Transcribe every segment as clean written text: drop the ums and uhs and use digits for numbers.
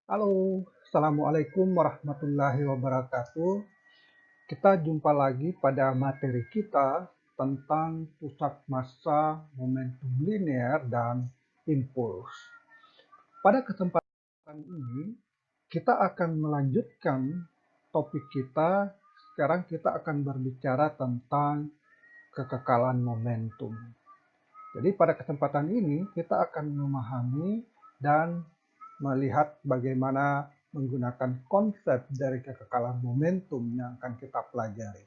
Halo, Assalamualaikum warahmatullahi wabarakatuh. Kita jumpa lagi pada materi kita tentang pusat massa, momentum linear, dan impuls. Pada kesempatan ini, kita akan melanjutkan topik kita. Sekarang kita akan berbicara tentang kekekalan momentum. Jadi pada kesempatan ini kita akan memahami dan melihat bagaimana menggunakan konsep dari kekekalan momentum yang akan kita pelajari.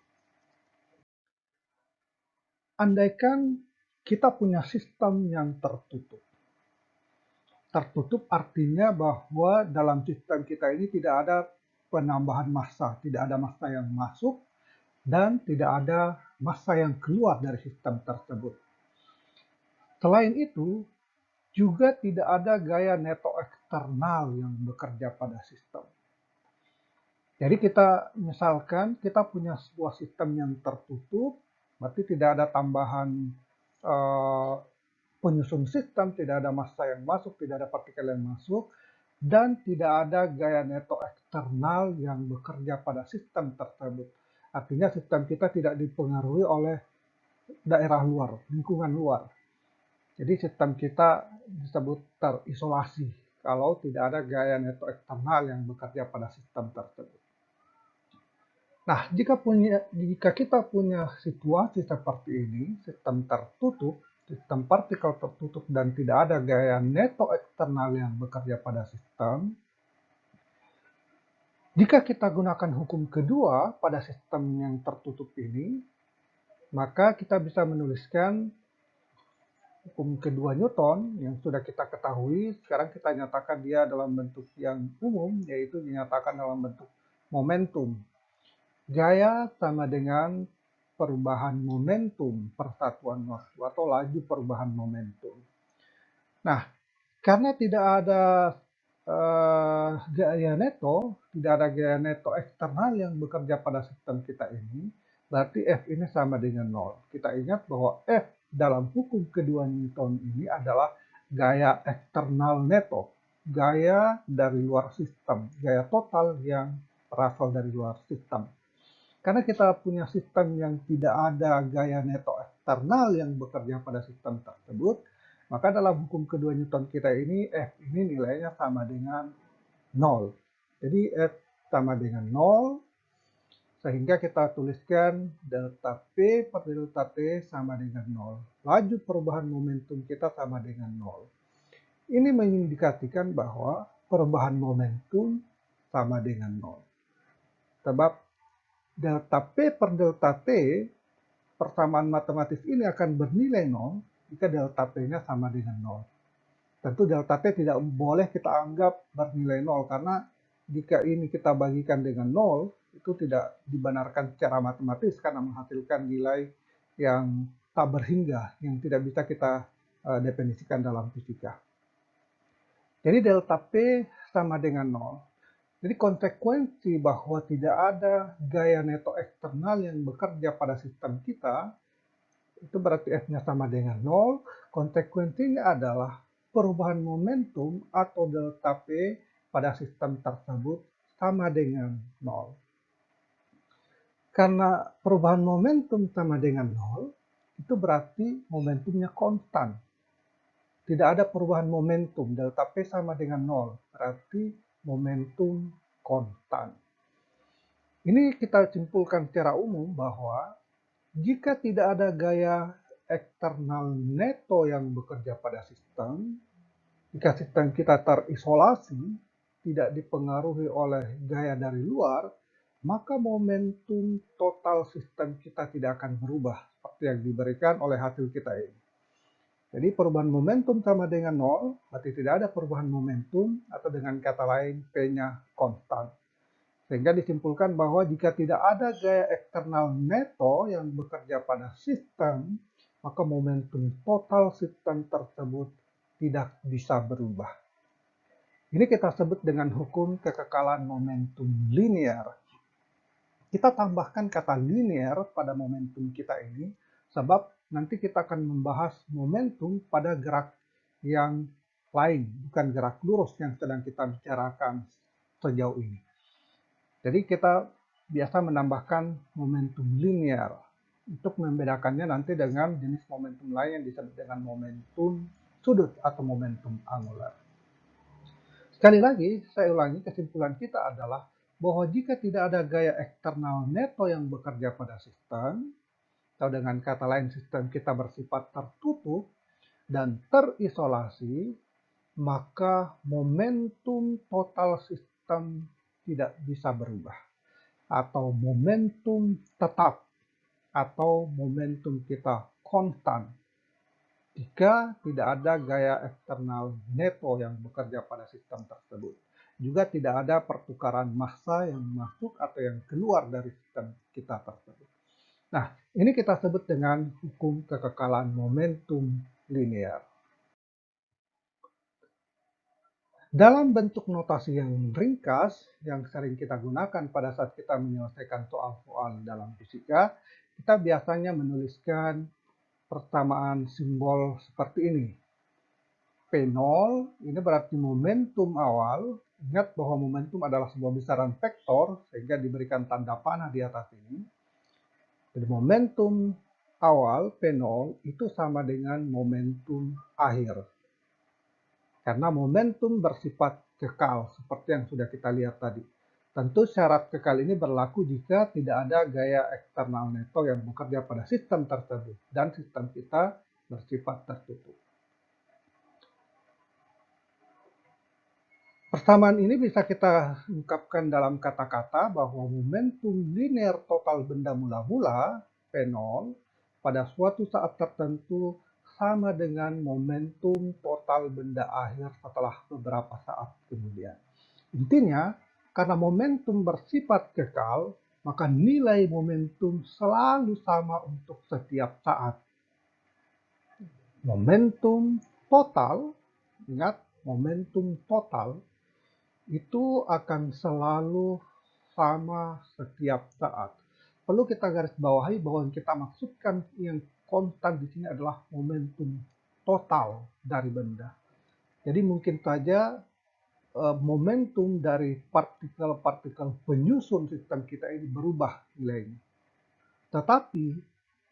Andaikan kita punya sistem yang tertutup. Tertutup artinya bahwa dalam sistem kita ini tidak ada penambahan massa, tidak ada massa yang masuk dan tidak ada massa yang keluar dari sistem tersebut. Selain itu, juga tidak ada gaya neto eksternal yang bekerja pada sistem. Jadi kita misalkan kita punya sebuah sistem yang tertutup, berarti tidak ada tambahan eh, penyusun sistem, tidak ada massa yang masuk, tidak ada partikel yang masuk, dan tidak ada gaya neto eksternal yang bekerja pada sistem tersebut. Artinya sistem kita tidak dipengaruhi oleh daerah luar, lingkungan luar. Jadi sistem kita disebut terisolasi kalau tidak ada gaya neto eksternal yang bekerja pada sistem tersebut. Nah, jika kita punya situasi seperti ini, sistem tertutup, sistem partikel tertutup dan tidak ada gaya neto eksternal yang bekerja pada sistem, jika kita gunakan hukum kedua pada sistem yang tertutup ini, maka kita bisa menuliskan hukum kedua Newton yang sudah kita ketahui. Sekarang kita nyatakan dia dalam bentuk yang umum, yaitu dinyatakan dalam bentuk momentum. Gaya sama dengan perubahan momentum persatuan waktu atau laju perubahan momentum. Nah, karena tidak ada gaya neto, tidak ada gaya neto eksternal yang bekerja pada sistem kita ini, berarti F ini sama dengan 0. Kita ingat bahwa F dalam hukum kedua Newton ini adalah gaya eksternal neto, gaya dari luar sistem, gaya total yang berasal dari luar sistem. Karena kita punya sistem yang tidak ada gaya neto eksternal yang bekerja pada sistem tersebut, maka dalam hukum kedua Newton kita ini, F ini nilainya sama dengan 0. Jadi F sama dengan 0, sehingga kita tuliskan delta P per delta T sama dengan 0. Laju perubahan momentum kita sama dengan 0. Ini mengindikasikan bahwa perubahan momentum sama dengan 0. Sebab delta P per delta T, persamaan matematis ini akan bernilai 0 jika delta P-nya sama dengan 0. Tentu delta T tidak boleh kita anggap bernilai 0 karena jika ini kita bagikan dengan 0, itu tidak dibenarkan secara matematis karena menghasilkan nilai yang tak berhingga, yang tidak bisa kita definisikan dalam fisika. Jadi delta P sama dengan 0. Jadi konsekuensi bahwa tidak ada gaya neto eksternal yang bekerja pada sistem kita, itu berarti F-nya sama dengan 0. Konsekuensinya adalah perubahan momentum atau delta P pada sistem tersebut sama dengan 0. Karena perubahan momentum sama dengan 0, itu berarti momentumnya konstan. Tidak ada perubahan momentum, delta P sama dengan 0, berarti momentum konstan. Ini kita simpulkan secara umum bahwa jika tidak ada gaya eksternal neto yang bekerja pada sistem, jika sistem kita terisolasi, tidak dipengaruhi oleh gaya dari luar, maka momentum total sistem kita tidak akan berubah seperti yang diberikan oleh hasil kita ini. Jadi perubahan momentum sama dengan 0, berarti tidak ada perubahan momentum, atau dengan kata lain P-nya konstan. Sehingga disimpulkan bahwa jika tidak ada gaya eksternal neto yang bekerja pada sistem, maka momentum total sistem tersebut tidak bisa berubah. Ini kita sebut dengan hukum kekekalan momentum linear. Kita tambahkan kata linear pada momentum kita ini, sebab nanti kita akan membahas momentum pada gerak yang lain, bukan gerak lurus yang sedang kita bicarakan sejauh ini. Jadi kita biasa menambahkan momentum linear untuk membedakannya nanti dengan jenis momentum lain yang disebut dengan momentum sudut atau momentum angular. Sekali lagi, saya ulangi, kesimpulan kita adalah bahwa jika tidak ada gaya eksternal neto yang bekerja pada sistem, atau dengan kata lain sistem kita bersifat tertutup dan terisolasi, maka momentum total sistem tidak bisa berubah, atau momentum tetap, atau momentum kita konstan jika tidak ada gaya eksternal neto yang bekerja pada sistem tersebut. Juga tidak ada pertukaran massa yang masuk atau yang keluar dari sistem kita tersebut. Nah, ini kita sebut dengan hukum kekekalan momentum linear. Dalam bentuk notasi yang ringkas, yang sering kita gunakan pada saat kita menyelesaikan soal-soal dalam fisika, kita biasanya menuliskan persamaan simbol seperti ini. P0 ini berarti momentum awal. Ingat bahwa momentum adalah sebuah besaran vektor, sehingga diberikan tanda panah di atas ini. Jadi momentum awal P0 itu sama dengan momentum akhir. Karena momentum bersifat kekal, seperti yang sudah kita lihat tadi. Tentu syarat kekal ini berlaku jika tidak ada gaya eksternal neto yang bekerja pada sistem tersebut, dan sistem kita bersifat tertutup. Persamaan ini bisa kita ungkapkan dalam kata-kata bahwa momentum linear total benda mula-mula, P0, pada suatu saat tertentu sama dengan momentum total benda akhir setelah beberapa saat kemudian. Intinya, karena momentum bersifat kekal, maka nilai momentum selalu sama untuk setiap saat. Momentum total, ingat, momentum total itu akan selalu sama setiap saat. Perlu kita garis bawahi bahwa yang kita maksudkan yang konstan di sini adalah momentum total dari benda. Jadi mungkin saja momentum dari partikel-partikel penyusun sistem kita ini berubah nilainya. Tetapi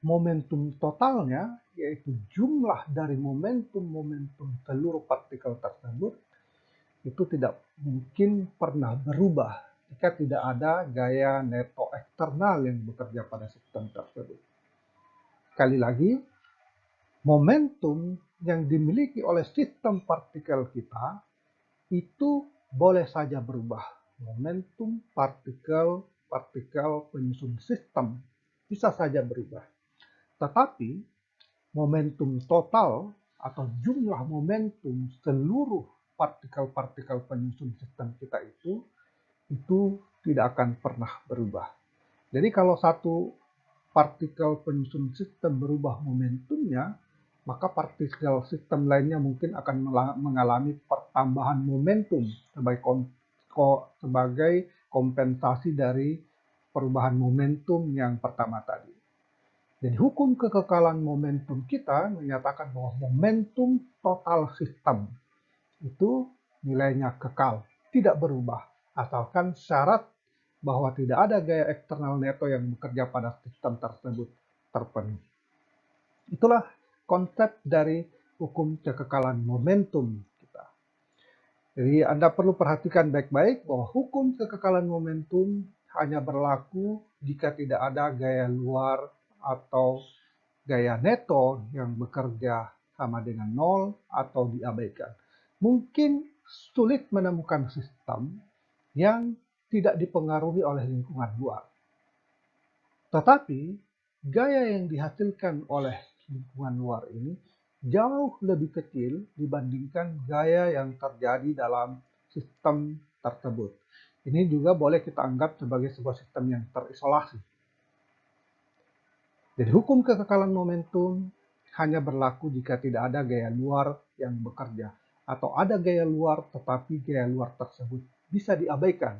momentum totalnya, yaitu jumlah dari momentum-momentum seluruh partikel tersebut, itu tidak mungkin pernah berubah jika tidak ada gaya neto eksternal yang bekerja pada sistem tersebut. Sekali lagi, momentum yang dimiliki oleh sistem partikel kita itu boleh saja berubah. Momentum partikel penyusun sistem bisa saja berubah. Tetapi momentum total atau jumlah momentum seluruh partikel-partikel penyusun sistem kita itu tidak akan pernah berubah. Jadi kalau satu partikel penyusun sistem berubah momentumnya, maka partikel sistem lainnya mungkin akan mengalami pertambahan momentum sebagai kompensasi dari perubahan momentum yang pertama tadi. Jadi hukum kekekalan momentum kita menyatakan bahwa momentum total sistem itu nilainya kekal, tidak berubah, asalkan syarat bahwa tidak ada gaya eksternal neto yang bekerja pada sistem tersebut terpenuhi. Itulah konsep dari hukum kekekalan momentum kita. Jadi Anda perlu perhatikan baik-baik bahwa hukum kekekalan momentum hanya berlaku jika tidak ada gaya luar atau gaya neto yang bekerja sama dengan nol atau diabaikan. Mungkin sulit menemukan sistem yang tidak dipengaruhi oleh lingkungan luar. Tetapi gaya yang dihasilkan oleh lingkungan luar ini jauh lebih kecil dibandingkan gaya yang terjadi dalam sistem tersebut. Ini juga boleh kita anggap sebagai sebuah sistem yang terisolasi. Jadi hukum kekekalan momentum hanya berlaku jika tidak ada gaya luar yang bekerja, atau ada gaya luar tetapi gaya luar tersebut bisa diabaikan.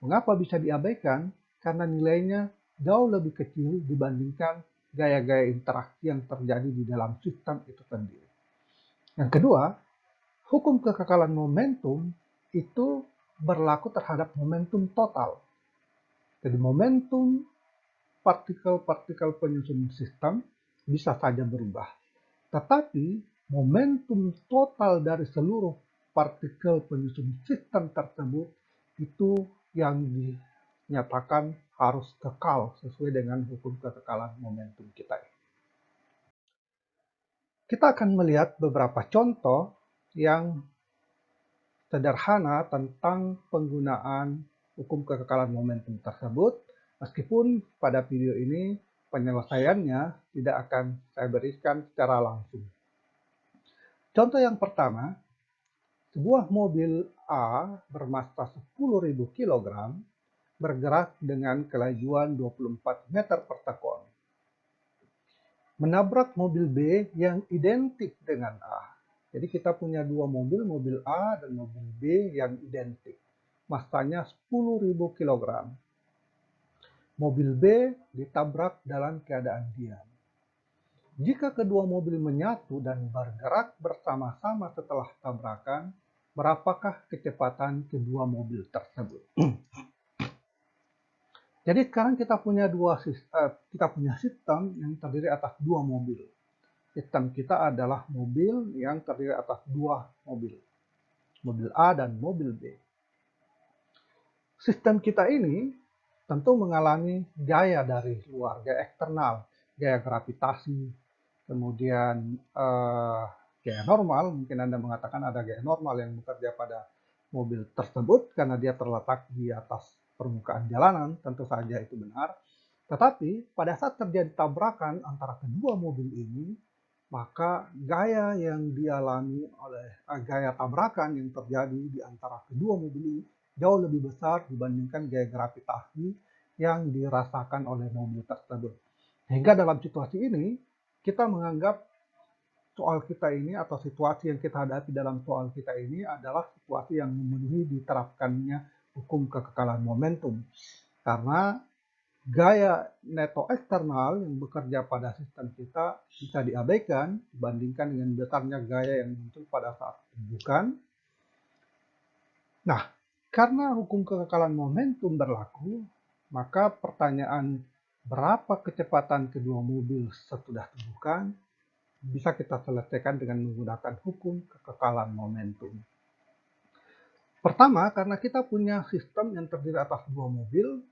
Mengapa bisa diabaikan? Karena nilainya jauh lebih kecil dibandingkan gaya-gaya interaksi yang terjadi di dalam sistem itu sendiri. Yang kedua, Hukum kekekalan momentum itu berlaku terhadap momentum total. Jadi momentum partikel-partikel penyusun sistem bisa saja berubah. Tetapi momentum total dari seluruh partikel penyusun sistem tersebut itu yang dinyatakan harus kekal sesuai dengan hukum kekekalan momentum kita. Kita akan melihat beberapa contoh yang sederhana tentang penggunaan hukum kekekalan momentum tersebut, meskipun pada video ini penyelesaiannya tidak akan saya berikan secara langsung. Contoh yang pertama, sebuah mobil A bermassa 10.000 kg bergerak dengan kelajuan 24 meter per sekon, menabrak mobil B yang identik dengan A. Jadi kita punya dua mobil, mobil A dan mobil B yang identik. Massanya 10.000 kg. Mobil B ditabrak dalam keadaan diam. Jika kedua mobil menyatu dan bergerak bersama-sama setelah tabrakan, berapakah kecepatan kedua mobil tersebut? Jadi sekarang kita punya sistem yang terdiri atas dua mobil. Sistem kita adalah mobil yang terdiri atas dua mobil. Mobil A dan mobil B. Sistem kita ini tentu mengalami gaya dari luar, gaya eksternal, gaya gravitasi, kemudian gaya normal. Mungkin Anda mengatakan ada gaya normal yang bekerja pada mobil tersebut karena dia terletak di atas permukaan jalanan, tentu saja itu benar. Tetapi pada saat terjadi tabrakan antara kedua mobil ini, maka gaya yang dialami oleh gaya tabrakan yang terjadi di antara kedua mobil ini jauh lebih besar dibandingkan gaya gravitasi yang dirasakan oleh mobil tersebut. Sehingga dalam situasi ini, kita menganggap soal kita ini atau situasi yang kita hadapi dalam soal kita ini adalah situasi yang memenuhi diterapkannya hukum kekekalan momentum. Karena gaya neto eksternal yang bekerja pada sistem kita bisa diabaikan dibandingkan dengan besarnya gaya yang muncul pada saat tumbukan. Nah, karena hukum kekekalan momentum berlaku, maka pertanyaan berapa kecepatan kedua mobil sesudah tumbukan bisa kita selesaikan dengan menggunakan hukum kekekalan momentum. Pertama, karena kita punya sistem yang terdiri atas dua mobil,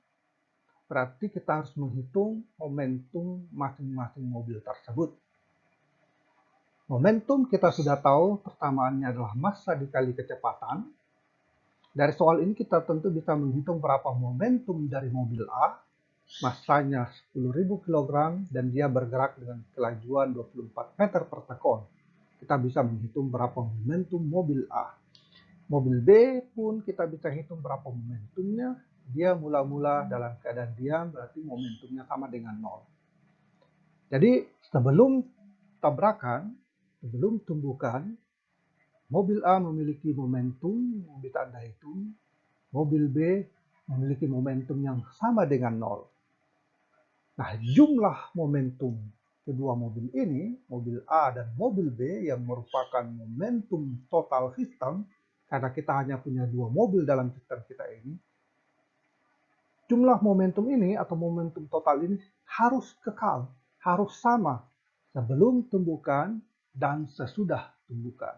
berarti kita harus menghitung momentum masing-masing mobil tersebut. Momentum kita sudah tahu persamaannya adalah massa dikali kecepatan. Dari soal ini kita tentu bisa menghitung berapa momentum dari mobil A, massanya 10.000 kg dan dia bergerak dengan kelajuan 24 meter per sekon. Kita bisa menghitung berapa momentum mobil A. Mobil B pun kita bisa hitung berapa momentumnya. Dia mula-mula dalam keadaan diam, berarti momentumnya sama dengan 0. Jadi sebelum tabrakan, sebelum tumbukan, mobil A memiliki momentum yang bisa Anda hitung, mobil B memiliki momentum yang sama dengan 0. Nah, jumlah momentum kedua mobil ini, mobil A dan mobil B yang merupakan momentum total sistem, karena kita hanya punya dua mobil dalam sistem kita ini, jumlah momentum ini atau momentum total ini harus kekal, harus sama sebelum tumbukan dan sesudah tumbukan.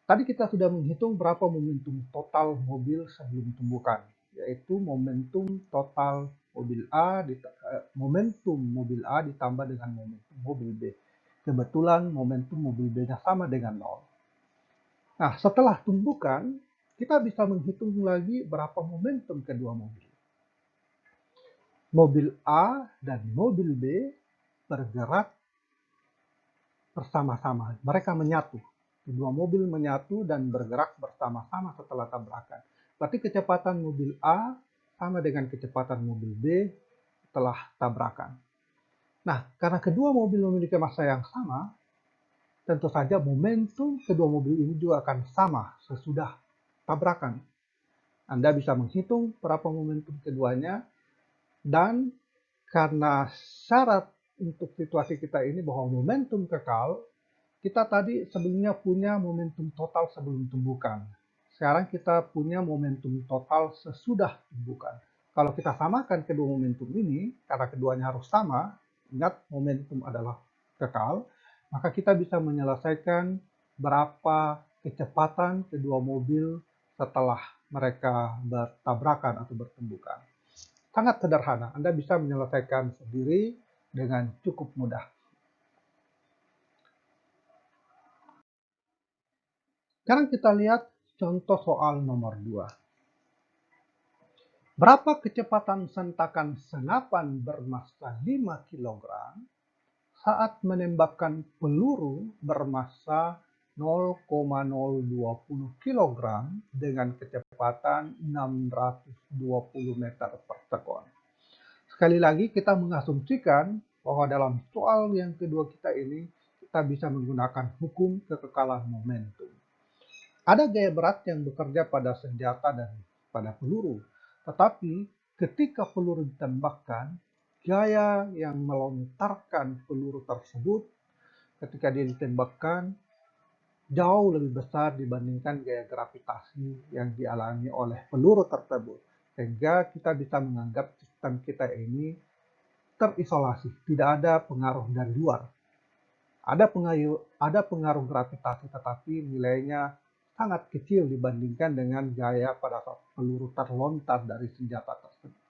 Tadi kita sudah menghitung berapa momentum total mobil sebelum tumbukan, yaitu momentum total mobil A ditambah dengan momentum mobil B. Kebetulan momentum mobil B-nya sama dengan 0. Nah, setelah tumbukan, kita bisa menghitung lagi berapa momentum kedua mobil. Mobil A dan mobil B bergerak bersama-sama. Mereka menyatu. Kedua mobil menyatu dan bergerak bersama-sama setelah tabrakan. Berarti kecepatan mobil A sama dengan kecepatan mobil B setelah tabrakan. Nah, karena kedua mobil memiliki massa yang sama, tentu saja momentum kedua mobil ini juga akan sama sesudah tabrakan. Anda bisa menghitung berapa momentum keduanya, dan karena syarat untuk situasi kita ini bahwa momentum kekal, Kita tadi sebelumnya punya momentum total sebelum tumbukan. Sekarang kita punya momentum total sesudah tumbukan. Kalau kita samakan kedua momentum ini, karena keduanya harus sama, ingat momentum adalah kekal, maka kita bisa menyelesaikan berapa kecepatan kedua mobil setelah mereka bertabrakan atau bertumbukan. Sangat sederhana, Anda bisa menyelesaikan sendiri dengan cukup mudah. Sekarang kita lihat contoh soal nomor 2. Berapa kecepatan sentakan senapan bermassa 5 kg saat menembakkan peluru bermassa 0,020 kg dengan kecepatan 620 meter per sekon. Sekali lagi kita mengasumsikan bahwa dalam soal yang kedua kita ini kita bisa menggunakan hukum kekekalan momentum. Ada gaya berat yang bekerja pada senjata dan pada peluru, tetapi ketika peluru ditembakkan, gaya yang melontarkan peluru tersebut ketika dia ditembakkan jauh lebih besar dibandingkan gaya gravitasi yang dialami oleh peluru tersebut. Sehingga kita bisa menganggap sistem kita ini terisolasi, tidak ada pengaruh dari luar. Ada pengaruh gravitasi, tetapi nilainya sangat kecil dibandingkan dengan gaya pada saat peluru terlontar dari senjata tersebut.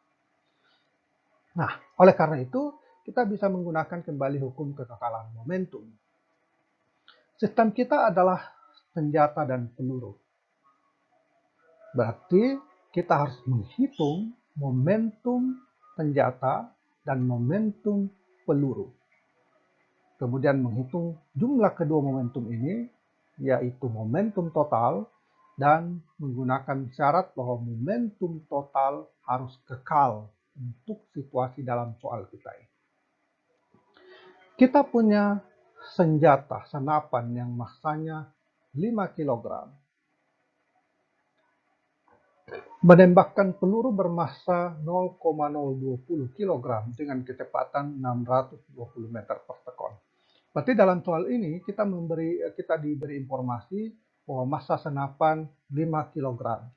Nah, oleh karena itu, kita bisa menggunakan kembali hukum kekekalan momentum. Sistem kita adalah senjata dan peluru. Berarti kita harus menghitung momentum senjata dan momentum peluru. Kemudian menghitung jumlah kedua momentum ini, yaitu momentum total, dan menggunakan syarat bahwa momentum total harus kekal untuk situasi dalam soal kita ini. Kita punya senjata senapan yang massanya 5 kg. Menembakkan peluru bermassa 0,020 kg dengan kecepatan 620 meter per sekon. Berarti dalam soal ini kita diberi informasi bahwa massa senapan 5 kg.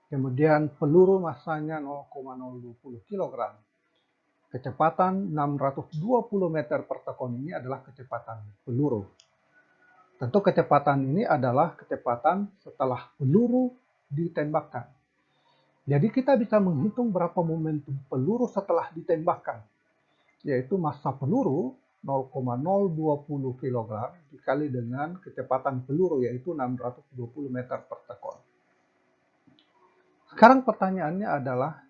Kemudian peluru massanya 0,020 kg. Kecepatan 620 meter per sekon ini adalah kecepatan peluru. Tentu kecepatan ini adalah kecepatan setelah peluru ditembakkan. Jadi kita bisa menghitung berapa momentum peluru setelah ditembakkan, yaitu massa peluru 0,020 kg dikali dengan kecepatan peluru yaitu 620 meter per sekon. Sekarang pertanyaannya adalah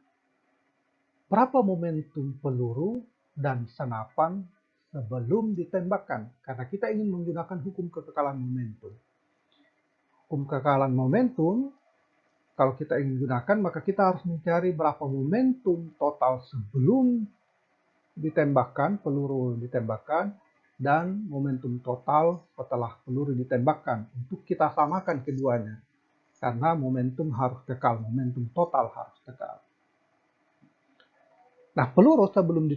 berapa momentum peluru dan senapan sebelum ditembakkan? Karena kita ingin menggunakan hukum kekekalan momentum. Hukum kekekalan momentum, kalau kita ingin gunakan, maka kita harus mencari berapa momentum total sebelum ditembakkan, peluru ditembakkan, dan momentum total setelah peluru ditembakkan. Untuk kita samakan keduanya. Karena momentum harus kekal, momentum total harus kekal. Nah, peluru sebelum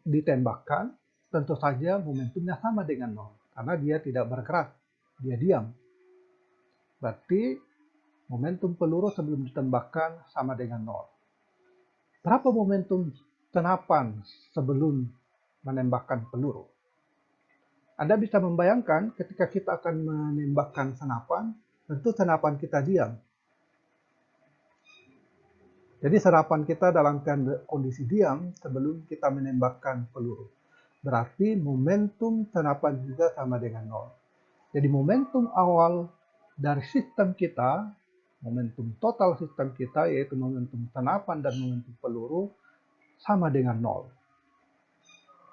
ditembakkan, tentu saja momentumnya sama dengan 0. Karena dia tidak bergerak, dia diam. Berarti momentum peluru sebelum ditembakkan sama dengan 0. Berapa momentum senapan sebelum menembakkan peluru? Anda bisa membayangkan ketika kita akan menembakkan senapan, tentu senapan kita diam. Jadi senapan kita dalam kondisi diam sebelum kita menembakkan peluru. Berarti momentum senapan juga sama dengan 0. Jadi momentum awal dari sistem kita, momentum total sistem kita, yaitu momentum senapan dan momentum peluru, sama dengan 0.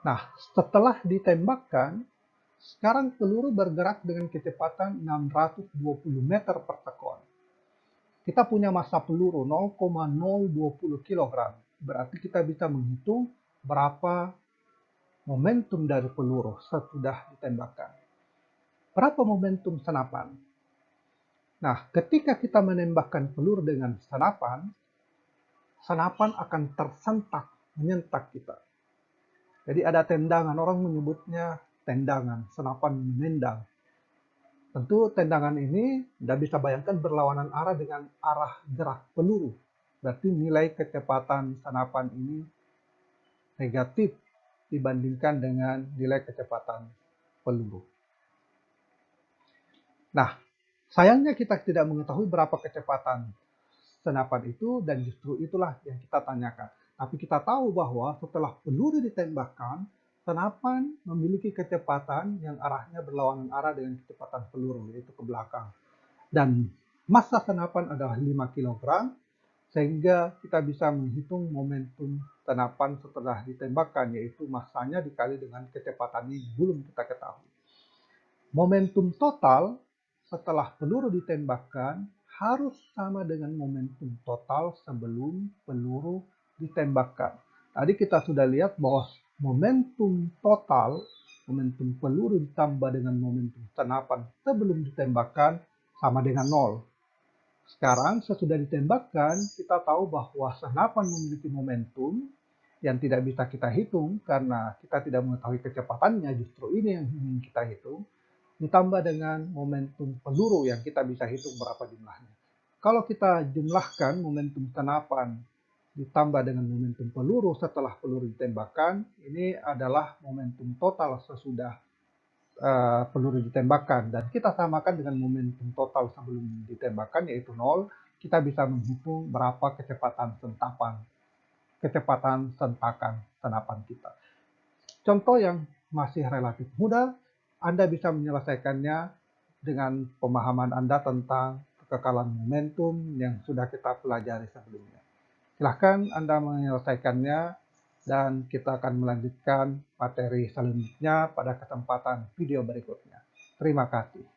Nah, setelah ditembakkan, sekarang peluru bergerak dengan kecepatan 620 meter per sekon. Kita punya massa peluru 0,020 kg. Berarti kita bisa menghitung berapa momentum dari peluru sesudah ditembakkan. Berapa momentum senapan? Nah, ketika kita menembakkan peluru dengan senapan, senapan akan menyentak kita. Jadi ada tendangan, orang menyebutnya tendangan, senapan menendang. Tentu tendangan ini Anda bisa bayangkan berlawanan arah dengan arah gerak peluru. Berarti nilai kecepatan senapan ini negatif dibandingkan dengan nilai kecepatan peluru. Nah, sayangnya kita tidak mengetahui berapa kecepatan senapan itu dan justru itulah yang kita tanyakan. Tapi kita tahu bahwa setelah peluru ditembakkan, senapan memiliki kecepatan yang arahnya berlawanan arah dengan kecepatan peluru, yaitu ke belakang. Dan massa senapan adalah 5 kg, sehingga kita bisa menghitung momentum senapan setelah ditembakkan, yaitu massanya dikali dengan kecepatannya yang belum kita ketahui. Momentum total setelah peluru ditembakkan harus sama dengan momentum total sebelum peluru ditembakkan. Tadi kita sudah lihat bahwa momentum total, momentum peluru ditambah dengan momentum senapan sebelum ditembakkan sama dengan 0. Sekarang sesudah ditembakkan, kita tahu bahwa senapan memiliki momentum yang tidak bisa kita hitung karena kita tidak mengetahui kecepatannya, justru ini yang ingin kita hitung, ditambah dengan momentum peluru yang kita bisa hitung berapa jumlahnya. Kalau kita jumlahkan momentum senapan ditambah dengan momentum peluru setelah peluru ditembakkan, ini adalah momentum total sesudah peluru ditembakkan, dan kita samakan dengan momentum total sebelum ditembakkan yaitu 0, kita bisa menghitung berapa kecepatan sentakan senapan kita. Contoh yang masih relatif mudah, Anda bisa menyelesaikannya dengan pemahaman Anda tentang kekekalan momentum yang sudah kita pelajari sebelumnya. Silahkan Anda menyelesaikannya dan kita akan melanjutkan materi selanjutnya pada kesempatan video berikutnya. Terima kasih.